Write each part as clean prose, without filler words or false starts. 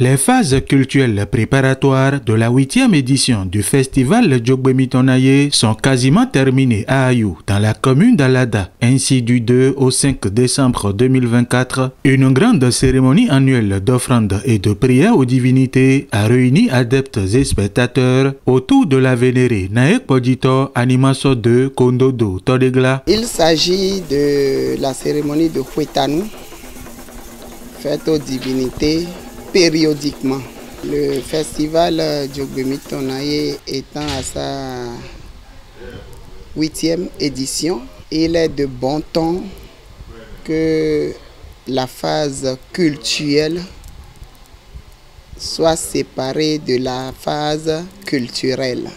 Les phases culturelles préparatoires de la 8e édition du festival Djogbe-Mitonaye sont quasiment terminées à Ayou, dans la commune d'Alada. Ainsi, du 2 au 5 décembre 2024, une grande cérémonie annuelle d'offrande et de prière aux divinités a réuni adeptes et spectateurs autour de la vénérée Naek Podito Animaso de Kondodo Todegla. Il s'agit de la cérémonie de Huetanou, faite aux divinités périodiquement. Le festival Djogbe-Mitonaye étant à sa 8e édition, il est de bon ton que la phase cultuelle soit séparée de la phase culturelle.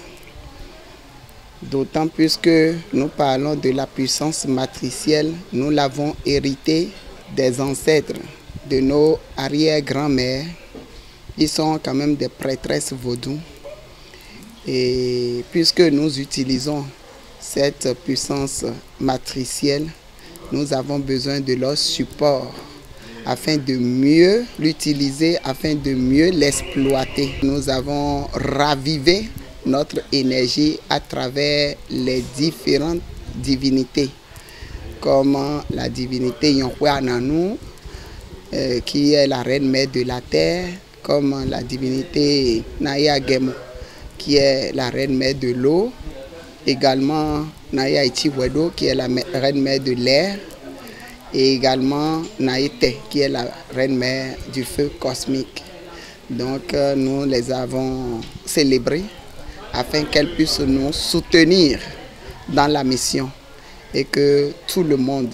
D'autant plus que nous parlons de la puissance matricielle, nous l'avons hérité des ancêtres, de nos arrière-grands-mères. Ils sont quand même des prêtresses vaudou. Et puisque nous utilisons cette puissance matricielle, nous avons besoin de leur support afin de mieux l'utiliser, afin de mieux l'exploiter. Nous avons ravivé notre énergie à travers les différentes divinités, comme la divinité Yonhwe Ananou, qui est la reine mère de la terre, comme la divinité Naya Gemo, qui est la reine mère de l'eau, également Naya Itiwedo, qui est la reine mère de l'air, et également Naïte, qui est la reine mère du feu cosmique. Donc nous les avons célébrées afin qu'elles puissent nous soutenir dans la mission et que tout le monde,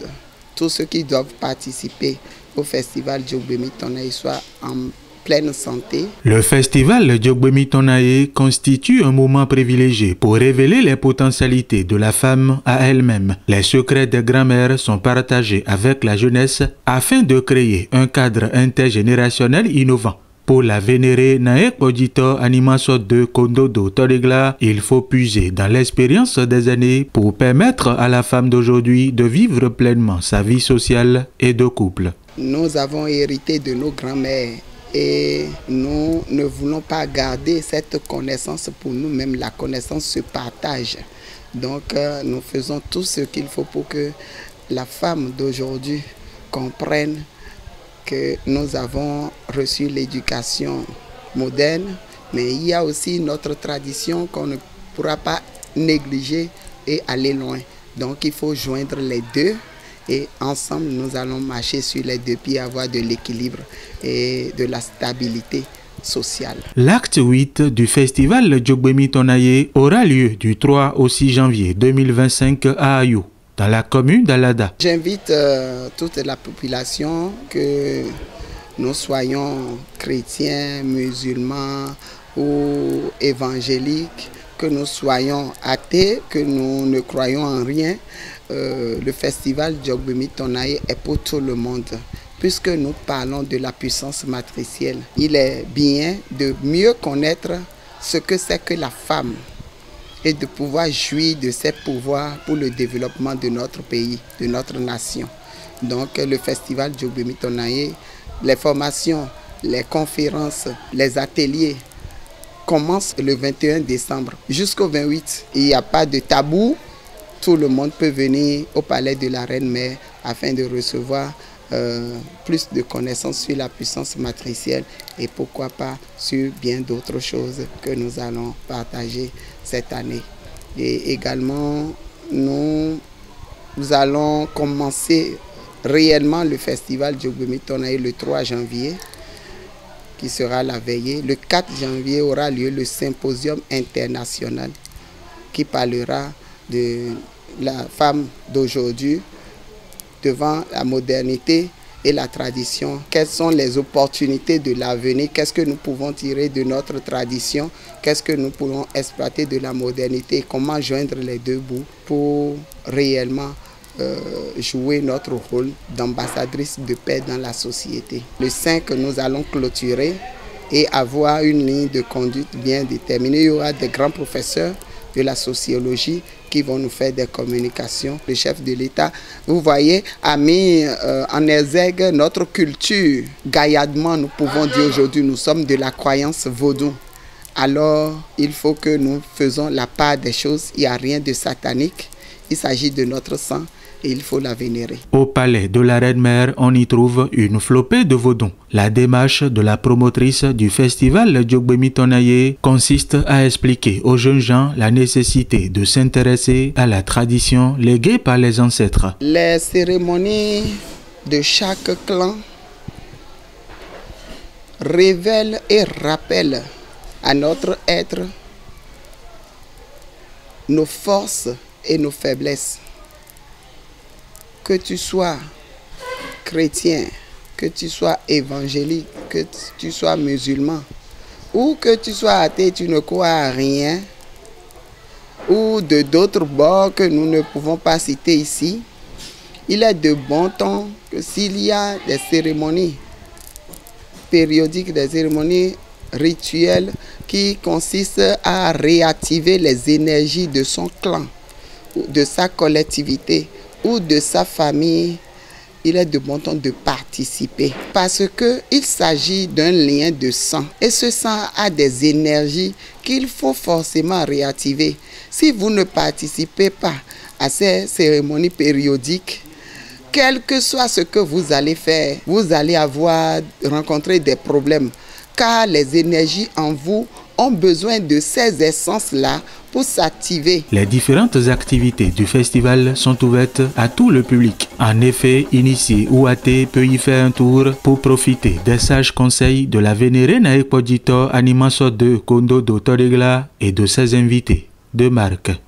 tous ceux qui doivent participer au festival Djogbe-Mitonaye soient en pleine santé. Le festival Djogbe-Mitonaye constitue un moment privilégié pour révéler les potentialités de la femme à elle-même. Les secrets des grands-mères sont partagés avec la jeunesse afin de créer un cadre intergénérationnel innovant. Pour la vénérée Naek Podito Animaso de Kondodo Todegla, il faut puiser dans l'expérience des années pour permettre à la femme d'aujourd'hui de vivre pleinement sa vie sociale et de couple. Nous avons hérité de nos grands-mères et nous ne voulons pas garder cette connaissance pour nous-mêmes. La connaissance se partage. Donc nous faisons tout ce qu'il faut pour que la femme d'aujourd'hui comprenne que nous avons reçu l'éducation moderne, mais il y a aussi notre tradition qu'on ne pourra pas négliger et aller loin. Donc il faut joindre les deux et ensemble nous allons marcher sur les deux pieds, avoir de l'équilibre et de la stabilité sociale. L'acte 8 du festival Djogbe-Mitonaye aura lieu du 3 au 6 janvier 2025 à Ayou, dans la commune d'Alada. J'invite toute la population, que nous soyons chrétiens, musulmans ou évangéliques, que nous soyons athées, que nous ne croyons en rien. Le festival Djogbe-Mitonaye est pour tout le monde. Puisque nous parlons de la puissance matricielle, il est bien de mieux connaître ce que c'est que la femme et de pouvoir jouir de ses pouvoirs pour le développement de notre pays, de notre nation. Donc le festival Djogbe-Mitonaye, les formations, les conférences, les ateliers commencent le 21 décembre jusqu'au 28. Il n'y a pas de tabou, tout le monde peut venir au palais de la Reine-Mère afin de recevoir plus de connaissances sur la puissance matricielle et pourquoi pas sur bien d'autres choses que nous allons partager cette année. Et également, nous allons commencer réellement le festival Djogbe-Mitonaye le 3 janvier, qui sera la veillée. Le 4 janvier aura lieu le symposium international qui parlera de la femme d'aujourd'hui devant la modernité et la tradition. Quelles sont les opportunités de l'avenir? Qu'est-ce que nous pouvons tirer de notre tradition? Qu'est-ce que nous pouvons exploiter de la modernité? Comment joindre les deux bouts pour réellement jouer notre rôle d'ambassadrice de paix dans la société? Le 5, nous allons clôturer et avoir une ligne de conduite bien déterminée. Il y aura des grands professeurs de la sociologie qui vont nous faire des communications. Le chef de l'État, vous voyez, a mis en exergue notre culture. Gaillardement, nous pouvons dire aujourd'hui, nous sommes de la croyance vaudou. Alors, il faut que nous faisons la part des choses. Il n'y a rien de satanique. Il s'agit de notre sang et il faut la vénérer. Au palais de la Reine-Mère, on y trouve une flopée de vaudons. La démarche de la promotrice du festival Diogbemi Tonaye consiste à expliquer aux jeunes gens la nécessité de s'intéresser à la tradition léguée par les ancêtres. Les cérémonies de chaque clan révèlent et rappellent à notre être nos forces et nos faiblesses. Que tu sois chrétien, que tu sois évangélique, que tu sois musulman, ou que tu sois athée, tu ne crois à rien, ou de d'autres bords que nous ne pouvons pas citer ici, il est de bon ton que s'il y a des cérémonies périodiques, des cérémonies rituelles qui consistent à réactiver les énergies de son clan, de sa collectivité ou de sa famille, il est de bon ton de participer parce qu'il s'agit d'un lien de sang et ce sang a des énergies qu'il faut forcément réactiver. Si vous ne participez pas à ces cérémonies périodiques, quel que soit ce que vous allez faire, vous allez rencontrer des problèmes car les énergies en vous ont besoin de ces essences-là pour s'activer. Les différentes activités du festival sont ouvertes à tout le public. En effet, initié ou athée peut y faire un tour pour profiter des sages conseils de la vénérée Naekpodjito Animaso de Kondo do Toregla et de ses invités de marque.